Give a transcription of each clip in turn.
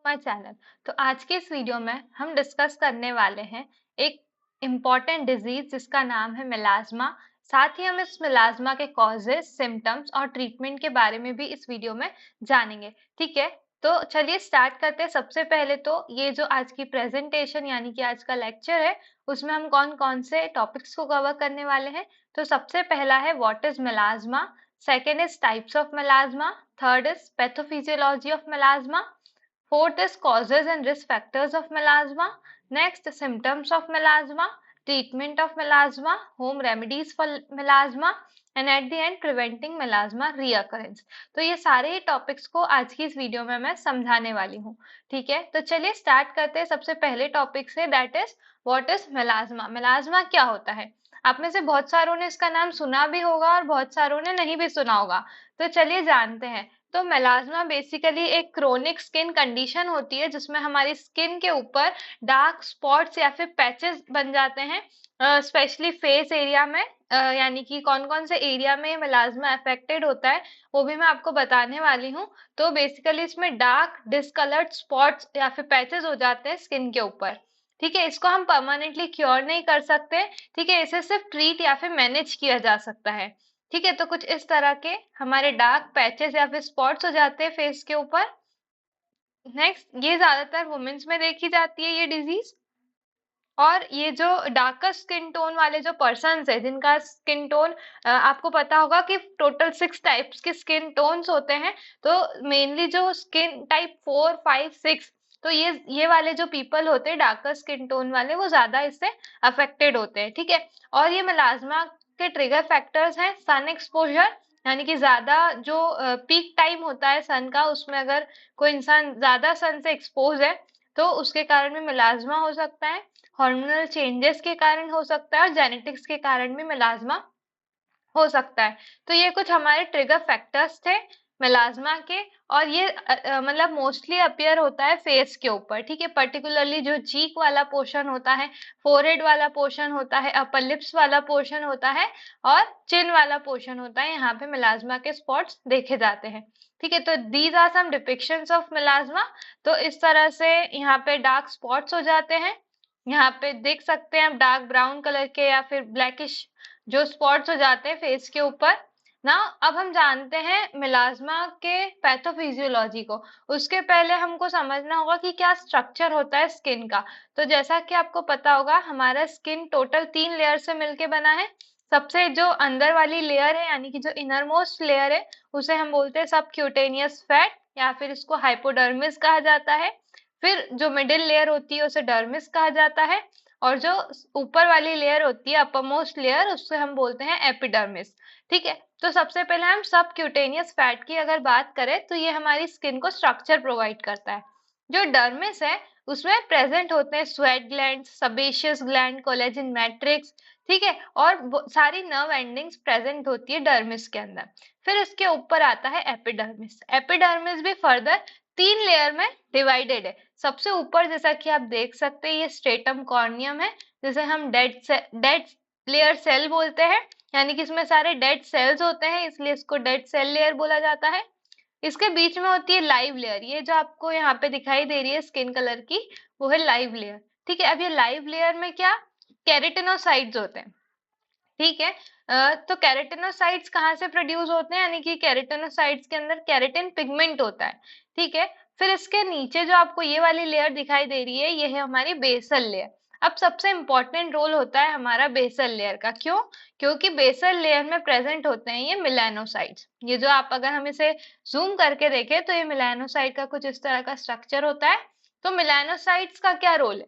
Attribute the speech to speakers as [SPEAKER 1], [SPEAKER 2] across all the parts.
[SPEAKER 1] My channel. तो आज के इस वीडियो में हम डिस्कस करने वाले हैं एक इम्पॉर्टेंट डिजीज जिसका नाम है मेलाज्मा। साथ ही हम इस मेलाज्मा के कॉजेस, सिम्टम्स और ट्रीटमेंट के बारे में भी इस वीडियो में जानेंगे। ठीक है, तो चलिए स्टार्ट करते हैं। सबसे पहले तो ये जो आज की प्रेजेंटेशन यानी कि आज का लेक्चर है, उसमें हम कौन कौन से टॉपिक्स को कवर करने वाले हैं। तो सबसे पहला है what is melasma, second is types of melasma, third is pathophysiology of melasma, fourth is causes and risk factors of melasma. Next, symptoms of melasma, treatment of melasma, home remedies for melasma, and at the end preventing melasma reoccurrence. तो ये सारे topics को आज की इस video में मैं समझाने वाली हूँ। ठीक है, तो चलिए स्टार्ट करते हैं सबसे पहले टॉपिक से, that is what is melasma. Melasma क्या होता है? आप में से बहुत सारों ने इसका नाम सुना भी होगा और बहुत सारों ने नहीं भी सुना होगा। तो चलिए जानते हैं। तो मेलाज्मा बेसिकली एक क्रोनिक स्किन कंडीशन होती है जिसमें हमारी स्किन के ऊपर डार्क स्पॉट्स या फिर पैचेस बन जाते हैं, स्पेशली फेस एरिया में। यानी कि कौन कौन से एरिया में मेलाज्मा अफेक्टेड होता है वो भी मैं आपको बताने वाली हूँ। तो बेसिकली इसमें डार्क डिस्कलर्ड स्पॉट्स या फिर पैचेस हो जाते हैं स्किन के ऊपर। ठीक है, इसको हम परमानेंटली क्योर नहीं कर सकते। ठीक है, इसे सिर्फ ट्रीट या फिर मैनेज किया जा सकता है। ठीक है, तो कुछ इस तरह के हमारे डार्क पैचेस या फिर स्पॉट्स हो जाते हैं फेस के ऊपर। नेक्स्ट, ये ज्यादातर वुमेन्स में देखी जाती है ये डिजीज। और ये जो डार्कर स्किन टोन वाले जो पर्सन्स है जिनका स्किन टोन, आपको पता होगा कि टोटल 6 टाइप्स के स्किन टोन्स होते हैं। तो मेनली जो स्किन टाइप 4, 5, 6, तो ये वाले जो पीपल होते हैं डार्कर स्किन टोन वाले, वो ज्यादा इससे अफेक्टेड होते हैं। ठीक है, और ये मेलाज्मा के ट्रिगर फैक्टर्स हैं सन एक्सपोजर, यानी कि ज्यादा जो पीक टाइम होता है सन का, उसमें अगर कोई इंसान ज्यादा सन से एक्सपोज है तो उसके कारण भी मेलाज्मा हो सकता है। हार्मोनल चेंजेस के कारण हो सकता है और जेनेटिक्स के कारण भी मेलाज्मा हो सकता है। तो ये कुछ हमारे ट्रिगर फैक्टर्स थे मेलाज्मा के। और ये मतलब मोस्टली अपीयर होता है फेस के ऊपर। ठीक है, पर्टिकुलरली जो चीक वाला पोर्शन होता है, फोरहेड वाला पोर्शन होता है, अपर लिप्स वाला पोर्शन होता है और चिन वाला पोर्शन होता है, यहाँ पे मेलाज्मा के स्पॉट्स देखे जाते हैं। ठीक है, तो these are some depictions of melasma. तो इस तरह से यहाँ पे डार्क स्पॉट्स हो जाते हैं। यहाँ पे देख सकते हैं आप डार्क ब्राउन कलर के या फिर ब्लैकिश जो स्पॉट्स हो जाते हैं फेस के ऊपर ना। अब हम जानते हैं मेलाज्मा के पैथोफिजियोलॉजी को। उसके पहले हमको समझना होगा कि क्या स्ट्रक्चर होता है स्किन का। तो जैसा कि आपको पता होगा हमारा स्किन टोटल 3 लेयर से मिलके बना है। सबसे जो अंदर वाली लेयर है यानी कि जो इनर मोस्ट लेयर है उसे हम बोलते हैं सबक्यूटेनियस फैट या फिर इसको हाइपोडर्मिस कहा जाता है। फिर जो मिडिल लेयर होती है उसे डर्मिस कहा जाता है और जो ऊपर वाली लेयर होती है अपर मोस्ट लेयर उससे हम बोलते हैं एपिडर्मिस। ठीक है, तो सबसे पहले हम सब क्यूटेनियस फैट की अगर बात करें तो ये हमारी स्किन को स्ट्रक्चर प्रोवाइड करता है। जो डर्मिस है उसमें प्रेजेंट होते हैं sweat gland, sebaceous gland, collagen matrix. ठीक है, और सारी नर्व एंडिंग्स प्रेजेंट होती है डर्मिस के अंदर। फिर इसके ऊपर आता है एपिडर्मिस। एपिडर्मिस भी फर्दर 3 लेयर में डिवाइडेड है। सबसे ऊपर जैसा कि आप देख सकते हैं ये स्ट्रेटम कॉर्नियम है, जिसे हम डेड लेयर सेल बोलते हैं, यानी कि इसमें सारे डेड सेल्स होते हैं इसलिए इसको डेड सेल लेयर बोला जाता है। इसके बीच में होती है लाइव लेयर, ये जो आपको यहाँ पे दिखाई दे रही है स्किन कलर की, वो है लाइव लेयर। ठीक है, अब ये लाइव लेयर में क्या केराटिनोसाइट्स होते हैं। ठीक है, तो केराटिनोसाइट्स कहाँ से प्रोड्यूस होते हैं, यानी कि केराटिनोसाइट्स के अंदर केराटिन पिगमेंट होता है। ठीक है, फिर इसके नीचे जो आपको ये वाली लेयर दिखाई दे रही है ये है हमारी बेसल लेयर। अब सबसे इंपॉर्टेंट रोल होता है हमारा बेसल लेयर का। क्यों? क्योंकि बेसल लेयर में प्रेजेंट होते हैं ये मिलानोसाइट्स। ये जो आप अगर हम इसे जूम करके देखें तो ये मिलानोसाइट का कुछ इस तरह का स्ट्रक्चर होता है। तो मिलानोसाइट्स का क्या रोल है?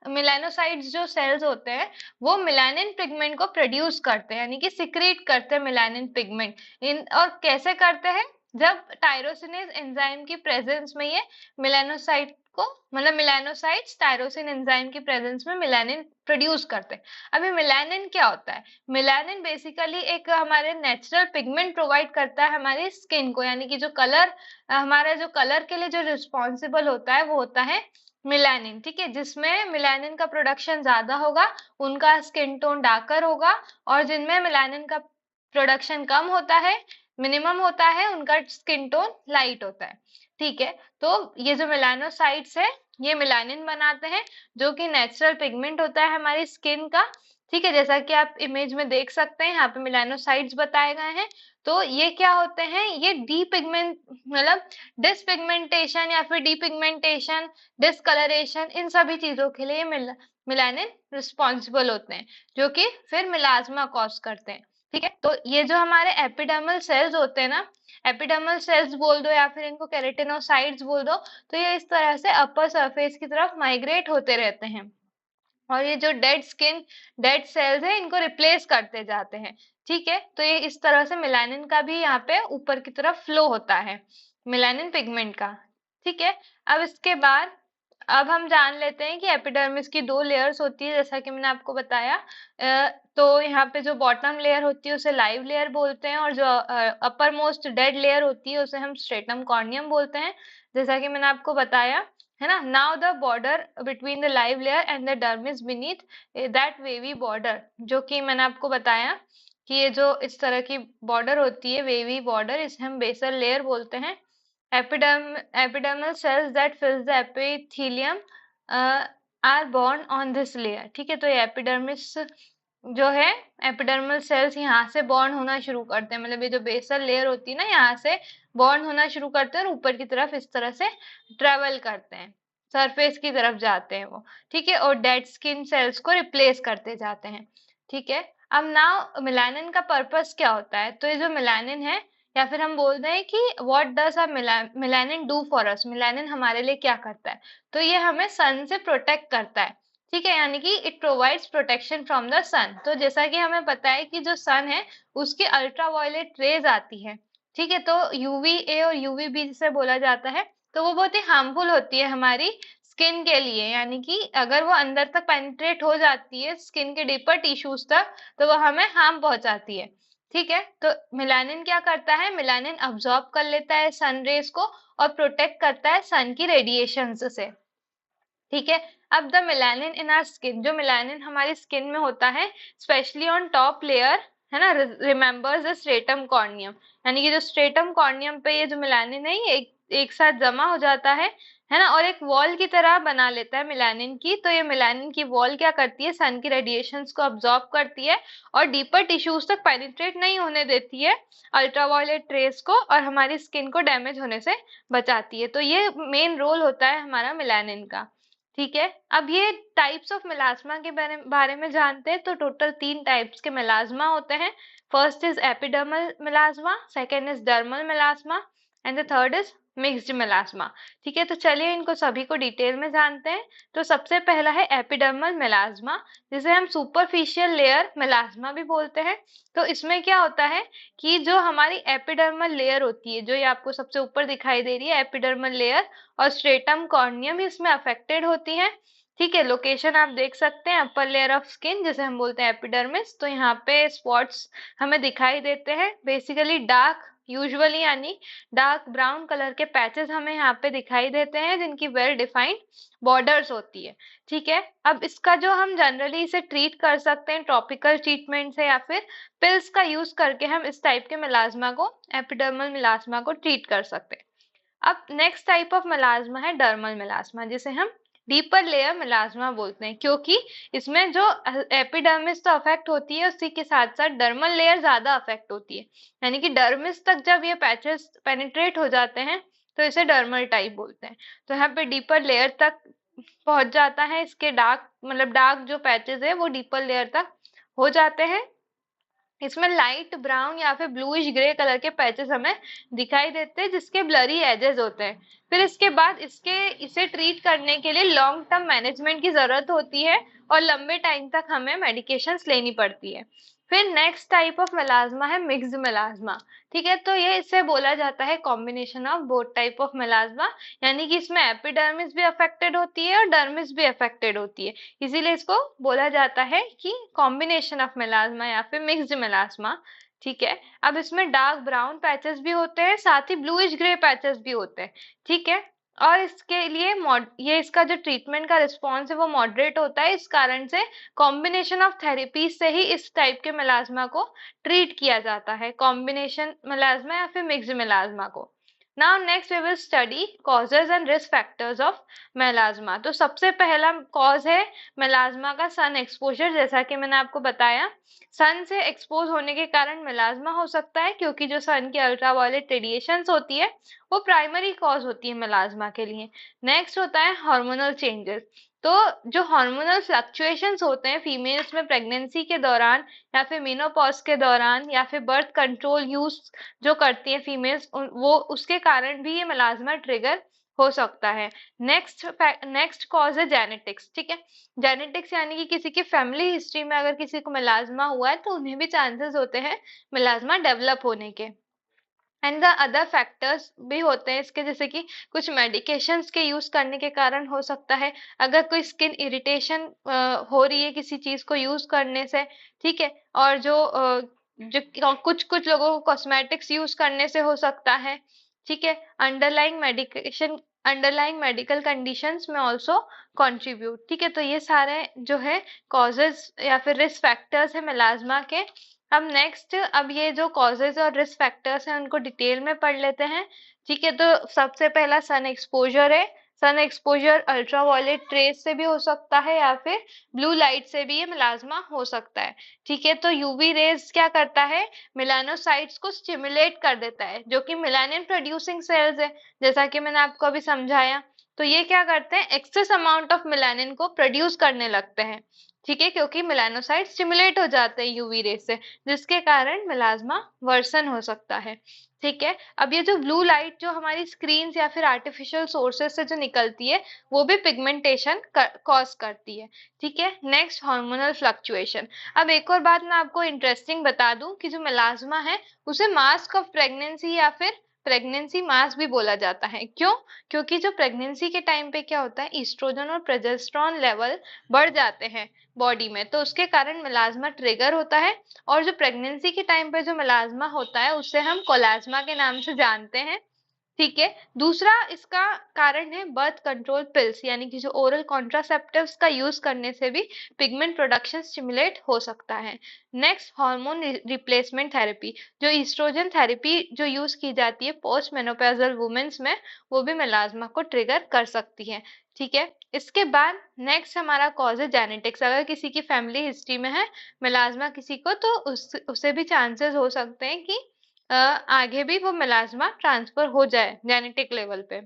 [SPEAKER 1] मिलानोसाइट्स जो सेल्स होते हैं वो मिलानिन पिगमेंट को प्रोड्यूस करते हैं, यानी कि सिक्रीट करते हैं मिलानिन पिगमेंट। इन और कैसे करते हैं? जब टायरोसिनेज एंजाइम की प्रेजेंस में ये मिलानोसाइट को मतलब मिलानोसाइट्स टायरोसिन एंजाइम की प्रेजेंस में मिलानिन प्रोड्यूस करते हैं। अभी मिलानिन क्या होता है? मिलानिन बेसिकली एक हमारे नेचुरल पिगमेंट प्रोवाइड करता है हमारी स्किन को, यानी कि जो कलर हमारा जो कलर के लिए जो रिस्पॉन्सिबल होता है वो होता है मिलानिन। ठीक है, जिसमें मिलानिन का प्रोडक्शन ज्यादा होगा उनका स्किन टोन डार्कर होगा, और जिनमें मिलानिन का प्रोडक्शन कम होता है, मिनिमम होता है, उनका स्किन टोन लाइट होता है। ठीक है, तो ये जो मेलानोसाइट्स है ये मेलानिन बनाते हैं, जो कि नेचुरल पिगमेंट होता है हमारी स्किन का। ठीक है, जैसा कि आप इमेज में देख सकते हैं, यहाँ पे मेलानोसाइट्स बताए गए हैं। तो ये क्या होते हैं, ये डीपिगमेंट मतलब डिसपिगमेंटेशन या फिर डीपिगमेंटेशन, डिसकलरेशन, इन सभी चीजों के लिए मेलानिन रिस्पॉन्सिबल होते हैं, जो कि फिर मिलाज्मा कॉज करते हैं। ठीक है, तो ये जो हमारे एपिडर्मल सेल्स होते हैं ना, एपिडर्मल सेल्स बोल दो या फिर इनको केराटिनोसाइट्स बोल दो, तो ये इस तरह से अपर सरफेस की तरफ माइग्रेट होते रहते हैं और ये जो डेड स्किन, डेड सेल्स है, इनको रिप्लेस करते जाते हैं। ठीक है, तो ये इस तरह से मेलानिन का भी यहाँ पे ऊपर की तरफ फ्लो होता है, मेलानिन पिगमेंट का। ठीक है, अब इसके बाद अब हम जान लेते हैं कि एपिडर्मिस की दो लेयर्स होती है, जैसा कि मैंने आपको बताया। तो यहाँ पे जो बॉटम लेयर होती है उसे लाइव लेयर बोलते हैं, और जो अपर मोस्ट डेड लेयर होती है उसे हम स्ट्रेटम कॉर्नियम बोलते हैं, जैसा कि मैंने आपको बताया, है ना। Now the border between the live layer and the dermis beneath that wavy border, जो कि मैंने आपको बताया कि ये जो इस तरह की बॉर्डर होती है, वेवी बॉर्डर, इसे हम बेसल लेयर बोलते हैं। Epidermal cells that fills the epithelium are born on this layer। ठीक है, तो ये एपिडर्मिस जो है, एपिडर्मल सेल्स यहाँ से बॉर्न होना शुरू करते हैं, मतलब ये जो बेसल लेयर होती है ना, यहाँ से बॉर्न होना शुरू करते हैं और ऊपर की तरफ इस तरह से ट्रेवल करते हैं, सरफेस की तरफ जाते हैं वो। ठीक है, और डेड स्किन सेल्स को रिप्लेस करते जाते हैं। ठीक है, अब नाउ मेलानिन का पर्पस क्या होता है, तो ये जो मेलानिन है, या फिर हम बोल रहे हैं कि what does a melanin do for us, melanin हमारे लिए क्या करता है, तो ये हमें सन से प्रोटेक्ट करता है। ठीक है, यानी कि it provides protection from the sun. तो जैसा कि हमें पता है कि जो सन है उसकी अल्ट्रावायलेट रेज आती है। ठीक है, तो यूवीए और यूवीबी जिसे बोला जाता है, तो वो बहुत ही हार्मफुल होती है हमारी स्किन के लिए, यानी कि अगर वो अंदर तक पेनिट्रेट हो जाती है स्किन के डीपर टिश्यूज तक, तो वो हमें हार्म पहुंचाती है। ठीक है, तो मेलानिन क्या करता है, मेलानिन अब्सॉर्ब कर लेता है सन रेज को और प्रोटेक्ट करता है सन की रेडिएशन से। ठीक है, अब the melanin in our skin, जो मेलानिन हमारी स्किन में होता है, स्पेशली ऑन टॉप लेयर, है ना, रिमेम्बर्स द स्ट्रेटम कॉर्नियम, यानी कि जो स्ट्रेटम कॉर्नियम पे ये जो मेलानिन है ये एक साथ जमा हो जाता है ना, और एक वॉल की तरह बना लेता है मेलानिन की। तो ये मेलानिन की वॉल क्या करती है, सन की रेडिएशंस को अब्सॉर्ब करती है और डीपर टिश्यूज तक पेनिट्रेट नहीं होने देती है अल्ट्रावायलेट रेज को, और हमारी स्किन को डैमेज होने से बचाती है। तो ये मेन रोल होता है हमारा मेलानिन का। ठीक है, अब ये टाइप्स ऑफ मेलास्मा के बारे में जानते हैं। तो टोटल 3 टाइप्स के मेलास्मा होते हैं। First is epidermal melasma, second is dermal melasma and the third is mixed melasma. ठीक है, तो चलिए इनको सभी को डिटेल में जानते हैं। तो सबसे पहला है एपिडर्मल मेलास्मा, जिसे हम सुपरफिशियल लेयर मेलास्मा भी बोलते हैं। तो इसमें क्या होता है कि जो हमारी एपिडर्मल लेयर होती है, जो ये आपको सबसे ऊपर दिखाई दे रही है एपिडर्मल लेयर, और स्ट्रेटम कॉर्नियम भी इसमें अफेक्टेड होती है। ठीक है, लोकेशन आप देख सकते हैं, अपर लेयर ऑफ स्किन जिसे हम बोलते हैं एपिडर्मिस, तो यहाँ पे स्पॉट्स हमें दिखाई देते हैं, बेसिकली डार्क, यूजुअली यानी डार्क ब्राउन कलर के पैचेस हमें यहाँ पे दिखाई देते हैं, जिनकी वेल डिफाइंड बॉर्डर्स होती है। ठीक है, अब इसका जो हम जनरली इसे ट्रीट कर सकते हैं टॉपिकल ट्रीटमेंट से या फिर पिल्स का यूज करके, हम इस टाइप के मेलास्मा को, एपिडर्मल मेलास्मा को ट्रीट कर सकते हैं। अब नेक्स्ट टाइप ऑफ मेलास्मा है डर्मल मेलास्मा, जिसे हम डीपर लेयर मेलास्मा बोलते हैं, क्योंकि इसमें जो एपिडर्मिस तो अफेक्ट होती है, उसी के साथ साथ डर्मल लेयर ज्यादा अफेक्ट होती है, यानी कि डर्मिस तक जब ये पैचेस पेनिट्रेट हो जाते हैं तो इसे डर्मल टाइप बोलते हैं। तो यहाँ पे डीपर लेयर तक पहुंच जाता है, इसके डार्क मतलब डार्क जो पैचेस है वो डीपर लेयर तक हो जाते हैं। इसमें लाइट ब्राउन या फिर ब्लूइश ग्रे कलर के पैचेस हमें दिखाई देते हैं, जिसके ब्लरी एजेस होते हैं। फिर इसके बाद इसे ट्रीट करने के लिए लॉन्ग टर्म मैनेजमेंट की जरूरत होती है और लंबे टाइम तक हमें मेडिकेशंस लेनी पड़ती है। फिर नेक्स्ट टाइप ऑफ मेलास्मा है मिक्स्ड मेलास्मा। ठीक है, तो ये इससे बोला जाता है combination of both type of melasma, यानी कि इसमें एपिडर्मिस भी अफेक्टेड होती है और डर्मिस भी अफेक्टेड होती है, इसीलिए इसको बोला जाता है कि कॉम्बिनेशन ऑफ मेलास्मा या फिर मिक्स्ड मेलास्मा। ठीक है, अब इसमें डार्क ब्राउन पैचेस भी होते हैं, साथ ही ब्लूइश ग्रे पैचेस भी होते हैं। ठीक है, और इसके लिए ये इसका जो ट्रीटमेंट का रिस्पॉन्स है वो मॉडरेट होता है, इस कारण से कॉम्बिनेशन ऑफ थेरेपीज से ही इस टाइप के मेलास्मा को ट्रीट किया जाता है, कॉम्बिनेशन मेलास्मा या फिर मिक्स्ड मेलास्मा को। Now next we will study causes and risk factors of melasma. तो सबसे पहला कॉज है मेलाज्मा का सन एक्सपोजर। जैसा कि मैंने आपको बताया, सन से एक्सपोज होने के कारण मेलाज्मा हो सकता है, क्योंकि जो सन की अल्ट्रावायलेट रेडिएशंस होती है वो प्राइमरी कॉज होती है मेलाज्मा के लिए। नेक्स्ट होता है हार्मोनल चेंजेस। तो जो हार्मोनल फ्लक्चुएशंस होते हैं फीमेल्स में प्रेगनेंसी के दौरान या फिर मेनोपॉज के दौरान या फिर बर्थ कंट्रोल यूज जो करती है फीमेल्स, वो उसके कारण भी ये मेलाज्मा ट्रिगर हो सकता है। नेक्स्ट कॉज है जेनेटिक्स। ठीक है, जेनेटिक्स यानी कि किसी की फैमिली हिस्ट्री में अगर किसी को मेलाज्मा हुआ है तो उन्हें भी चांसेस होते हैं मेलाज्मा डेवलप होने के। एंड द अदर फैक्टर्स भी होते हैं इसके, जैसे कि कुछ मेडिकेशंस के यूज करने के कारण हो सकता है। अगर कोई स्किन इरिटेशन हो रही है किसी चीज को यूज करने से, ठीक है, और जो कुछ कुछ लोगों को कॉस्मेटिक्स यूज करने से हो सकता है। ठीक है, अंडरलाइंग मेडिकल कंडीशंस में ऑल्सो कंट्रीब्यूट। ठीक है, तो ये सारे जो है कॉजेज या फिर रिस्क फैक्टर्स है मेलाज्मा के। अब ये जो कॉजेज और रिस्क फैक्टर्स हैं उनको डिटेल में पढ़ लेते हैं। ठीक है, तो सबसे पहला सन एक्सपोजर है। सन एक्सपोजर अल्ट्रावायलेट रेज से भी हो सकता है या फिर ब्लू लाइट से भी ये मेलाज्मा हो सकता है। ठीक है, तो यूवी रेज क्या करता है, मेलानोसाइट्स को स्टिमुलेट कर देता है, जो कि मेलानिन प्रोड्यूसिंग सेल्स है, जैसा कि मैंने आपको अभी समझाया। तो ये क्या करते हैं, एक्सेस अमाउंट ऑफ मेलानिन को प्रोड्यूस करने लगते हैं। ठीक है, क्योंकि मेलानोसाइट स्टिमुलेट हो जाते हैं यूवी रे से, जिसके कारण मेलाज्मा वर्सन हो सकता है। ठीक है, अब ये जो ब्लू लाइट जो हमारी स्क्रीन या फिर आर्टिफिशियल सोर्सेज से जो निकलती है वो भी पिगमेंटेशन कॉज करती है। ठीक है, नेक्स्ट हार्मोनल फ्लक्चुएशन। अब एक और बात मैं आपको इंटरेस्टिंग बता दूं कि जो मेलाज्मा है उसे मास्क ऑफ प्रेगनेंसी या फिर प्रेगनेंसी मास्क भी बोला जाता है। क्यों? क्योंकि जो प्रेगनेंसी के टाइम पे क्या होता है, ईस्ट्रोजन और प्रोजेस्टेरॉन लेवल बढ़ जाते हैं बॉडी में, तो उसके कारण मेलाज्मा ट्रिगर होता है। और जो प्रेगनेंसी के टाइम पे जो मेलाज्मा होता है उसे हम कोलाज्मा के नाम से जानते हैं। ठीक है, दूसरा इसका कारण है बर्थ कंट्रोल पिल्स, यानी कि जो ओरल कॉन्ट्रासेप्टिव्स का यूज करने से भी पिगमेंट प्रोडक्शन स्टिमुलेट हो सकता है। Next hormone replacement therapy. जो ईस्ट्रोजन थेरेपी जो यूज की जाती है पोस्ट मेनोपॉजल वुमेन्स में, वो भी मेलाज्मा को ट्रिगर कर सकती है। ठीक है, इसके बाद नेक्स्ट हमारा कॉज है जेनेटिक्स। अगर किसी की फैमिली हिस्ट्री में है मेलाज्मा किसी को, तो उसे भी चांसेस हो सकते हैं कि आगे भी वो मेलाज्मा ट्रांसफर हो जाए जेनेटिक लेवल पे।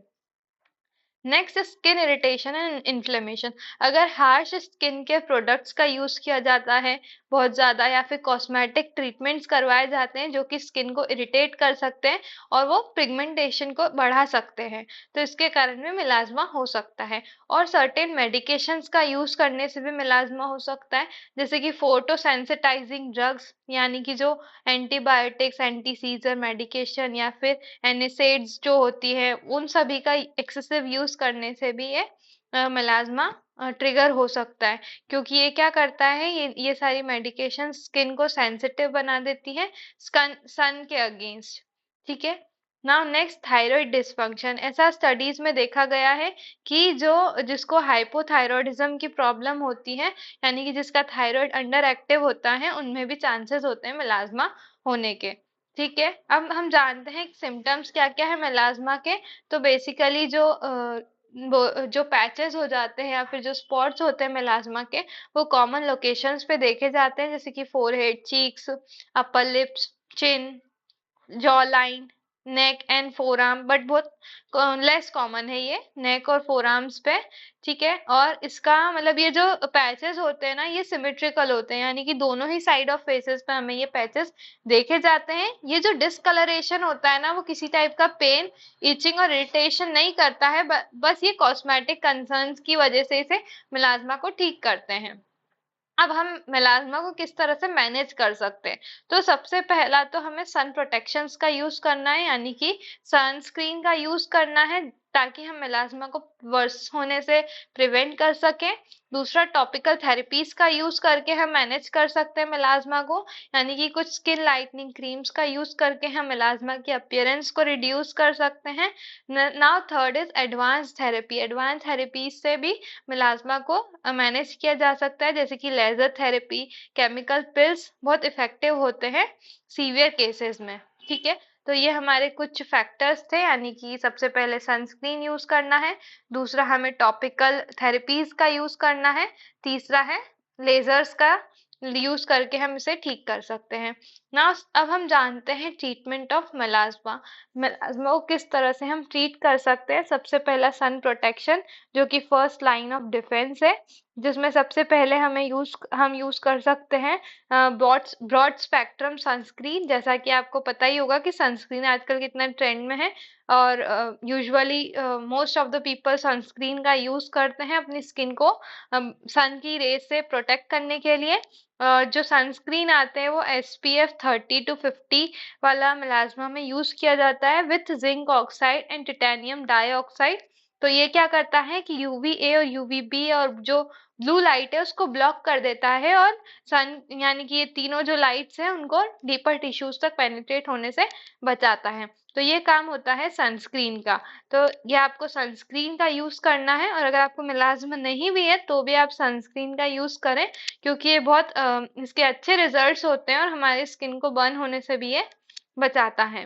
[SPEAKER 1] Next skin irritation and inflammation. अगर हार्श स्किन के प्रोडक्ट्स का यूज किया जाता है बहुत ज्यादा, या फिर कॉस्मेटिक ट्रीटमेंट्स करवाए जाते हैं जो कि स्किन को इरिटेट कर सकते हैं और वो पिगमेंटेशन को बढ़ा सकते हैं, तो इसके कारण भी मेलाज्मा हो सकता है। और सर्टेन मेडिकेशंस का यूज करने से भी मेलाज्मा हो सकता है, जैसे कि फोटोसेंसिटाइजिंग ड्रग्स, यानी कि जो एंटीबायोटिक्स, एंटी सीजर मेडिकेशन या फिर एनएसएड्स जो होती है, उन सभी का एक्सेसिव यूज करने से भी ये मेलाज्मा ट्रिगर हो सकता है। क्योंकि ये क्या करता है, ये सारी मेडिकेशन स्किन को सेंसिटिव बना देती है सन के अगेंस्ट। ठीक है, नाउ नेक्स्ट थायराइड डिसफंक्शन। ऐसा स्टडीज में देखा गया है कि जो जिसको हाइपोथायरॉयडिज्म की प्रॉब्लम होती है, यानी कि जिसका थायराइड अंडर एक्टिव होता है, उनमें भी चांसेस होते हैं मेलाज्मा होने के। ठीक है, अब हम जानते हैं सिम्टम्स क्या क्या है मेलाज्मा के। तो बेसिकली जो पैचेस हो जाते हैं या फिर जो स्पॉट्स होते हैं मेलाज्मा के, वो कॉमन लोकेशंस पे देखे जाते हैं, जैसे कि forehead, cheeks, upper lips, chin, jaw line, neck and four arm, but बहुत लेस कॉमन है ये नेक और फोर आर्म्स पे। ठीक है, और इसका मतलब ये जो पैचेस होते हैं ना, ये सिमेट्रिकल होते हैं, यानी कि दोनों ही साइड ऑफ फेसेस पे हमें ये पैचेस देखे जाते हैं। ये जो डिस्कलरेशन होता है ना, वो किसी टाइप का पेन, इचिंग और इरिटेशन नहीं करता है, बस ये कॉस्मेटिक कंसर्न्स की वजह से इसे मिलाज्मा को ठीक करते हैं। अब हम मेलाज्मा को किस तरह से मैनेज कर सकते हैं, तो सबसे पहला तो हमें सन प्रोटेक्शंस का यूज करना है, यानी कि सनस्क्रीन का यूज करना है, ताकि हम मेलाज्मा को वर्स होने से प्रिवेंट कर सकें। दूसरा, टॉपिकल थेरेपीज का यूज करके हम मैनेज कर सकते हैं मेलाज्मा को, यानी कि कुछ स्किन लाइटनिंग क्रीम्स का यूज करके हम मेलाज्मा की अपीयरेंस को रिड्यूस कर सकते हैं। Now third is advance therapy. Advance therapies से भी मेलाज्मा को मैनेज किया जा सकता है, जैसे कि लेजर थेरेपी, केमिकल पिल्स बहुत इफेक्टिव होते हैं सीवियर केसेस में। ठीक है, तो ये हमारे कुछ फैक्टर्स थे, यानी कि सबसे पहले सनस्क्रीन यूज करना है, दूसरा हमें टॉपिकल थेरेपीज का यूज करना है, तीसरा है लेजर्स का यूज करके हम इसे ठीक कर सकते हैं ना। अब हम जानते हैं ट्रीटमेंट ऑफ मेलास्मा। मेलास्मा को किस तरह से हम ट्रीट कर सकते हैं। सबसे पहला सन प्रोटेक्शन, जो कि फर्स्ट लाइन ऑफ डिफेंस है, जिसमें सबसे पहले हम यूज कर सकते हैं ब्रॉड स्पेक्ट्रम सनस्क्रीन। जैसा कि आपको पता ही होगा कि सनस्क्रीन आजकल कितना ट्रेंड में है, और usually most of the people sunscreen का यूज करते हैं अपनी स्किन को सन की रेस से प्रोटेक्ट करने के लिए। जो सनस्क्रीन आते हैं वो SPF 30 to 50 वाला मेलास्मा में यूज किया जाता है with zinc oxide and titanium dioxide. तो ये क्या करता है कि UVA और UVB और जो ब्लू लाइट है उसको ब्लॉक कर देता है, और सन यानी कि ये तीनों जो लाइट्स हैं उनको डीपर टिश्यूज तक पेनिट्रेट होने से बचाता है। तो ये काम होता है सनस्क्रीन का। तो ये आपको सनस्क्रीन का यूज करना है, और अगर आपको मेलास्मा नहीं भी है तो भी आप सनस्क्रीन का यूज करें, क्योंकि ये बहुत इसके अच्छे रिजल्ट्स होते हैं और हमारी स्किन को बर्न होने से भी ये बचाता है।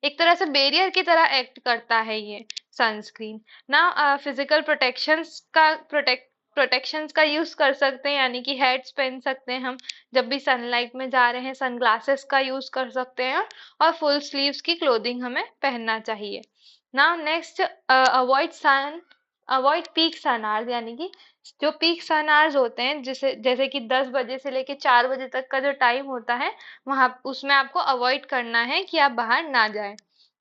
[SPEAKER 1] एक तरह से बैरियर की तरह एक्ट करता है ये सनस्क्रीन ना। फिजिकल प्रोटेक्शंस का यूज कर सकते हैं, यानी कि हेड्स पहन सकते हैं हम जब भी सनलाइट में जा रहे हैं, सनग्लासेस का यूज कर सकते हैं, और फुल स्लीव्स की क्लोथिंग हमें पहनना चाहिए। नाउ नेक्स्ट, अवॉइड पीक सन आवर्स, यानी कि जो पीक सन आवर्स होते हैं, जैसे कि 10 बजे से लेके 4 बजे तक का जो टाइम होता है, वहां उसमें आपको अवॉइड करना है कि आप बाहर ना जाएं।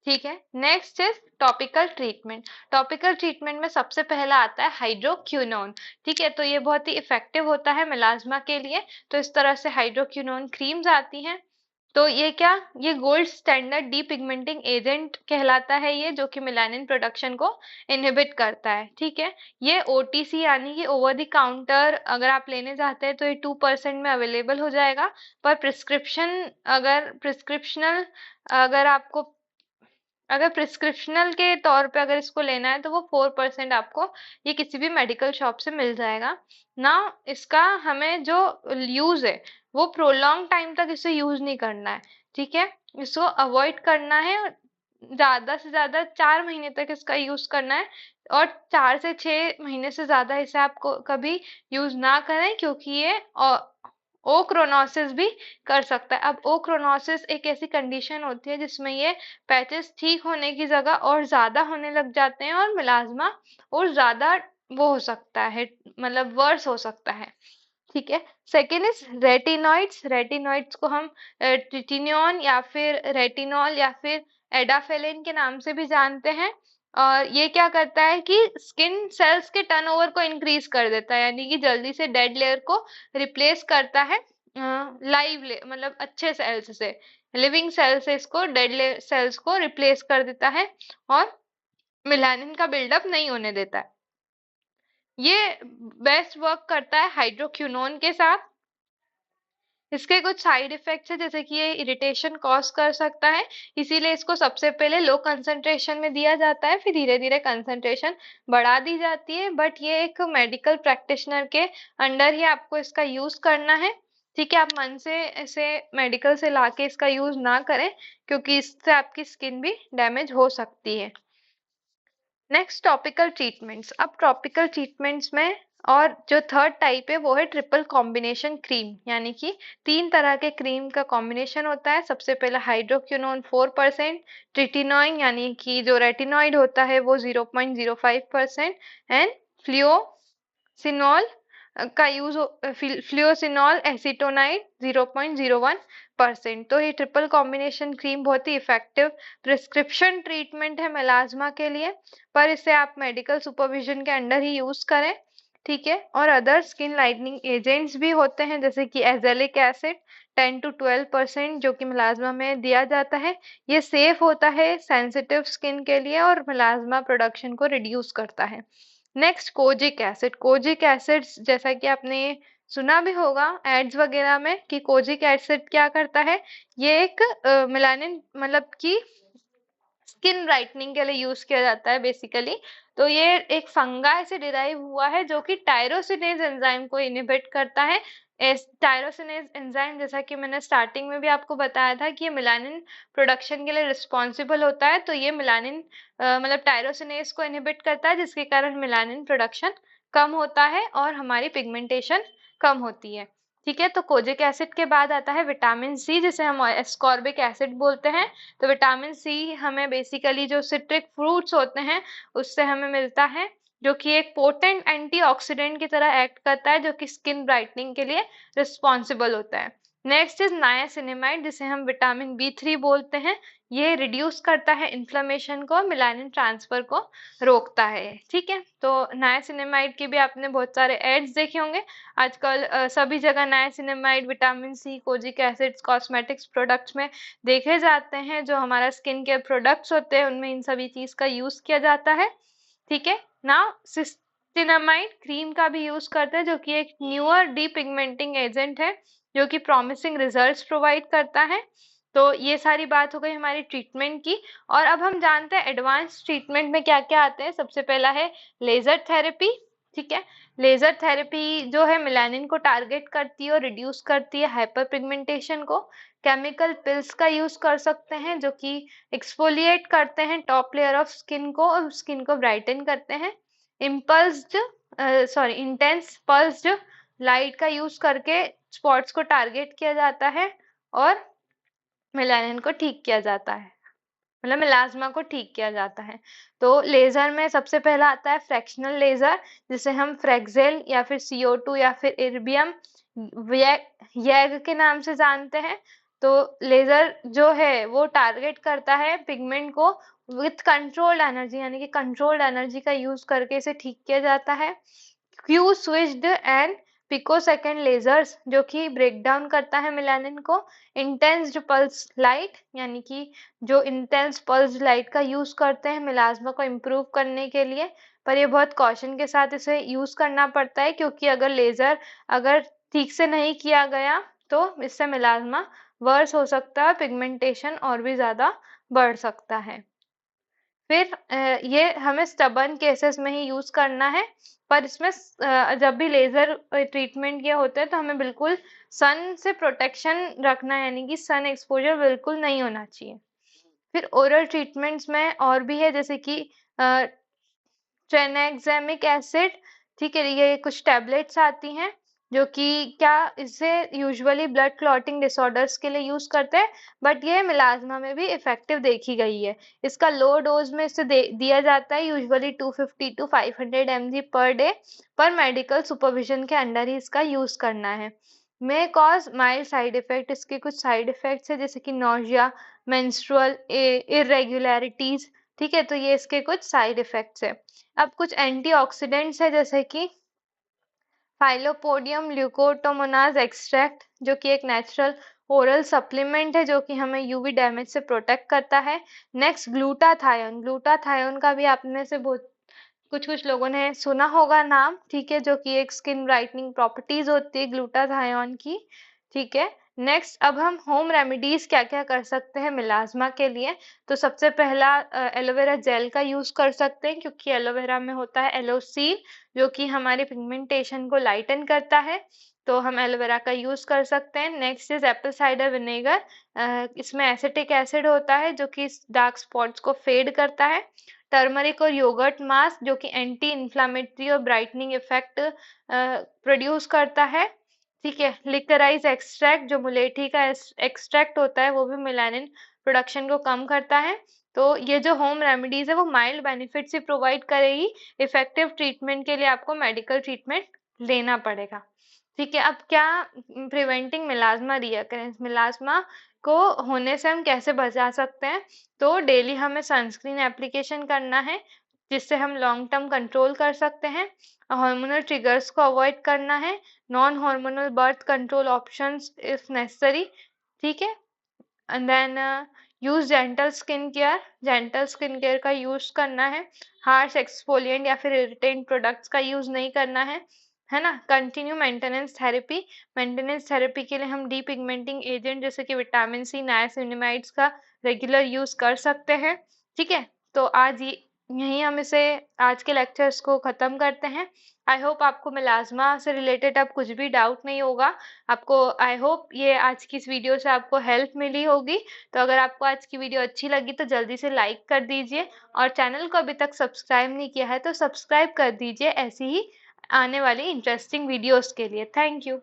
[SPEAKER 1] ठीक है। Next is topical treatment. Topical treatment में सबसे पहला आता है हाइड्रोक्विनोन। ठीक है, तो ये बहुत ही इफेक्टिव होता है मेलास्मा के लिए। तो इस तरह से हाइड्रोक्विनोन क्रीम्स आती हैं। तो ये गोल्ड स्टैंडर्ड डीपिगमेंटिंग एजेंट कहलाता है, ये जो कि मेलानिन प्रोडक्शन को इनहिबिट करता है। ठीक है। ये OTC यानी कि ओवर द काउंटर अगर आप लेने जाते हैं तो ये 2% में अवेलेबल हो जाएगा, पर प्रिस्क्रिप्शनल अगर आपको अगर प्रिस्क्रिप्शनल के तौर पे अगर इसको लेना है तो वो 4% आपको ये किसी भी मेडिकल शॉप से मिल जाएगा ना। इसका हमें जो यूज है वो प्रोलॉन्ग टाइम तक इसे यूज नहीं करना है। ठीक है, इसको अवॉइड करना है, और ज्यादा से ज्यादा 4 महीने तक इसका यूज करना है, और 4 से 6 महीने से ज्यादा इसे आपको कभी यूज ना करें, क्योंकि ये ओक्रोनोसिस भी कर सकता है। अब ओक्रोनोसिस एक ऐसी कंडीशन होती है जिसमें ये पैचेस ठीक होने की जगह और ज्यादा होने लग जाते हैं, और मिलाज्मा और ज्यादा वो हो सकता है, मतलब वर्स हो सकता है। ठीक है। Second is retinoids. रेटिनॉइड्स को हम ट्रिटिनोन या फिर रेटिनॉल या फिर एडाफेलिन के नाम से भी जानते हैं, और ये क्या करता है कि स्किन सेल्स के टर्नओवर को इंक्रीज कर देता है, यानी कि जल्दी से डेड लेयर को रिप्लेस करता है मतलब अच्छे सेल्स से, लिविंग सेल से इसको डेड सेल्स को रिप्लेस कर देता है, और मेलानिन का बिल्डअप नहीं होने देता है। ये बेस्ट वर्क करता है हाइड्रोक्विनोन के साथ। इसके कुछ साइड इफेक्ट्स है, जैसे कि ये इरिटेशन कॉज कर सकता है, इसीलिए इसको सबसे पहले लो कंसंट्रेशन में दिया जाता है, फिर धीरे धीरे कंसंट्रेशन बढ़ा दी जाती है। बट ये एक मेडिकल प्रैक्टिशनर के अंडर ही आपको इसका यूज करना है। ठीक है, आप मन से इसे मेडिकल से लाके इसका यूज ना करें, क्योंकि इससे आपकी स्किन भी डैमेज हो सकती है। Next topical treatments. अब टॉपिकल ट्रीटमेंट्स में और जो थर्ड टाइप है वो है ट्रिपल कॉम्बिनेशन क्रीम, यानी कि 3 तरह के क्रीम का कॉम्बिनेशन होता है। सबसे पहला हाइड्रोक्विनोन 4%, ट्रिटिनोइन यानी कि जो रेटिनॉइड होता है वो 0.05%, एंड फ्लूओसिनोल का यूज फ्लूओसिनोल एसीटोनाइड 0.01%। तो ये ट्रिपल कॉम्बिनेशन क्रीम बहुत ही इफेक्टिव प्रिस्क्रिप्शन ट्रीटमेंट है मेलाज्मा के लिए, पर इसे आप मेडिकल सुपरविजन के अंडर ही यूज करें। ठीक है। और अदर स्किन लाइटनिंग एजेंट्स भी होते हैं, जैसे कि एजेलिक एसिड 10 to 12% जो कि मेलाज्मा में दिया जाता है। ये सेफ होता है सेंसिटिव स्किन के लिए, और मेलाज्मा प्रोडक्शन को रिड्यूस करता है। Next kojic acid. Kojic acid जैसा कि आपने सुना भी होगा एड्स वगैरह में कि कोजिक एसिड क्या करता है, ये एक मेलानिन मतलब कि स्किन ब्राइटनिंग के लिए यूज किया जाता है बेसिकली। तो ये एक फंगाई से डिराइव हुआ है जो कि टायरोसिनेज एंजाइम को इनहिबिट करता है, टायरोसिनेज एंजाइम, जैसा कि मैंने स्टार्टिंग में भी आपको बताया था कि ये मेलानिन प्रोडक्शन के लिए रिस्पॉन्सिबल होता है, तो ये मेलानिन मतलब टायरोसिनेज को इनहिबिट करता है, जिसके कारण मेलानिन प्रोडक्शन कम होता है और हमारी पिगमेंटेशन कम होती है। ठीक है, तो कोजिक एसिड के बाद आता है विटामिन सी, जिसे हम एस्कॉर्बिक एसिड बोलते हैं। तो विटामिन सी हमें बेसिकली जो सिट्रिक फ्रूट्स होते हैं उससे हमें मिलता है, जो कि एक पोटेंट एंटीऑक्सीडेंट की तरह एक्ट करता है, जो कि स्किन ब्राइटनिंग के लिए रिस्पॉन्सिबल होता है। नेक्स्ट इज नायासिनेमाइड, जिसे हम विटामिन बी3 बोलते हैं। ये रिड्यूस करता है इन्फ्लेमेशन को, मेलानिन ट्रांसफर को रोकता है। ठीक है, तो नायासिनेमाइड के भी आपने बहुत सारे एड्स देखे होंगे आजकल, सभी जगह niacinamide, vitamin C, kojic acids cosmetics products में देखे जाते हैं। जो हमारा स्किन केयर प्रोडक्ट्स होते हैं उनमें इन सभी चीज का यूज किया जाता है। ठीक है, नाउ सिस्टिनामाइड क्रीम का भी यूज करते हैं, जो कि एक न्यूअर डीपिगमेंटिंग एजेंट है, जो कि प्रॉमिसिंग रिजल्ट्स प्रोवाइड करता है। तो ये सारी बात हो गई हमारी ट्रीटमेंट की। और अब हम जानते हैं एडवांस ट्रीटमेंट में क्या क्या आते हैं। सबसे पहला है लेजर थेरेपी। ठीक है, लेजर थेरेपी जो है मेलानिन को टारगेट करती है और रिड्यूस करती है हाइपर पिगमेंटेशन को। केमिकल पिल्स का यूज कर सकते हैं, जो कि एक्सफोलिएट करते हैं टॉप लेयर ऑफ स्किन को और स्किन को ब्राइटन करते हैं। इंटेंस पल्स्ड लाइट का यूज करके स्पॉट्स को टारगेट किया जाता है और मेलानिन को ठीक किया जाता है, मतलब मेलास्मा को ठीक किया जाता है। तो लेजर में सबसे पहला आता है फ्रैक्शनल लेजर, जिसे हम फ्रेक्सेल या फिर CO2 या फिर इर्बियम यैग के नाम से जानते हैं। तो लेजर जो है वो टारगेट करता है पिगमेंट को विथ कंट्रोल्ड एनर्जी, यानी कि कंट्रोल्ड एनर्जी का यूज करके इसे ठीक किया जाता है। Q switched and picosecond lasers, जो कि ब्रेक डाउन करता है मेलानिन को। इंटेंस पल्स लाइट, यानी कि जो इंटेंस पल्स लाइट का यूज करते हैं मेलास्मा को इम्प्रूव करने के लिए, पर ये बहुत कॉशन के साथ इसे यूज करना पड़ता है, क्योंकि अगर लेजर अगर ठीक से नहीं किया गया तो इससे मेलास्मा वर्स हो सकता है, पिगमेंटेशन और भी ज्यादा बढ़ सकता है। फिर ये हमें स्टबर्न केसेस में ही यूज करना है, पर इसमें जब भी लेजर ट्रीटमेंट ये होते हैं तो हमें बिल्कुल सन से प्रोटेक्शन रखना है, यानी कि सन एक्सपोजर बिल्कुल नहीं होना चाहिए। फिर ओरल ट्रीटमेंट्स में और भी है, जैसे कि ट्रेनेक्सेमिक एसिड। ठीक है, ये कुछ टैबलेट्स आती हैं जो कि क्या इसे यूजुअली ब्लड क्लॉटिंग डिसऑर्डर्स के लिए यूज करते हैं, बट ये मिलाज्मा में भी इफेक्टिव देखी गई है। इसका लो डोज में इसे दिया जाता है, usually 250 to 500 mg per day, पर मेडिकल सुपरविजन के अंडर ही इसका यूज करना है। May cause mild side effect, इसके कुछ साइड इफेक्ट्स है जैसे कि नोजिया, मेंस्ट्रुअल इरेगुलरिटीज। ठीक है, तो ये इसके कुछ साइड इफेक्ट्स है। अब कुछ एंटीऑक्सीडेंट्स है, जैसे कि फाइलोपोडियम ल्यूकोटोमोनाज एक्सट्रैक्ट, जो कि एक नेचुरल ओरल सप्लीमेंट है, जो कि हमें यूवी डैमेज से प्रोटेक्ट करता है। नेक्स्ट ग्लूटाथायोन, ग्लूटाथायोन का भी आप में से बहुत कुछ लोगों ने सुना होगा नाम। ठीक है, जो कि एक स्किन ब्राइटनिंग प्रॉपर्टीज होती है ग्लूटाथायोन की। ठीक है, नेक्स्ट अब हम होम रेमेडीज क्या क्या कर सकते हैं मिलाज्मा के लिए। तो सबसे पहला एलोवेरा जेल का यूज कर सकते हैं, क्योंकि एलोवेरा में होता है एलोसीन, जो कि हमारे पिगमेंटेशन को लाइटन करता है, तो हम एलोवेरा का यूज कर सकते हैं। Next is Apple cider vinegar, इसमें एसिटिक एसिड होता है जो कि डार्क स्पॉट्स को फेड करता है। टर्मरिक और योगर्ट मास्क, जो कि एंटी इन्फ्लामेटरी और ब्राइटनिंग इफेक्ट प्रोड्यूस करता है। ठीक है, लिकराइज एक्सट्रैक्ट, जो मुलेठी का एक्सट्रैक्ट होता है, वो भी मेलानिन प्रोडक्शन को कम करता है। तो ये जो होम रेमेडीज है वो माइल्ड बेनिफिट्स ही प्रोवाइड करेगी, इफेक्टिव ट्रीटमेंट के लिए आपको मेडिकल ट्रीटमेंट लेना पड़ेगा। ठीक है, अब क्या प्रिवेंटिंग मिलाज्मा रिकरेंस, मिलाज्मा को होने से हम कैसे बचा सकते हैं। तो डेली हमें सनस्क्रीन एप्लीकेशन करना है, जिससे हम लॉन्ग टर्म कंट्रोल कर सकते हैं। हार्मोनल ट्रिगर्स को अवॉइड करना है। Non hormonal birth control options if necessary. ठीक है, and then use gentle skin care, gentle skin care का यूज करना है। हार्श एक्सफोलिएंट या फिर इरिटेंट प्रोडक्ट्स का यूज नहीं करना है ना। Continue maintenance therapy, maintenance therapy के लिए हम डीपिगमेंटिंग एजेंट जैसे कि विटामिन सी, नायासिनामाइड्स का रेगुलर यूज कर सकते हैं। ठीक है, तो आज यहीं हम इसे आज के लेक्चर्स को ख़त्म करते हैं। आई होप आपको मेलाज़्मा से रिलेटेड अब कुछ भी डाउट नहीं होगा। आपको आई होप ये आज की इस वीडियो से आपको हेल्प मिली होगी। तो अगर आपको आज की वीडियो अच्छी लगी तो जल्दी से लाइक कर दीजिए और चैनल को अभी तक सब्सक्राइब नहीं किया है तो सब्सक्राइब कर दीजिए ऐसी ही आने वाली इंटरेस्टिंग वीडियोज़ के लिए। Thank you.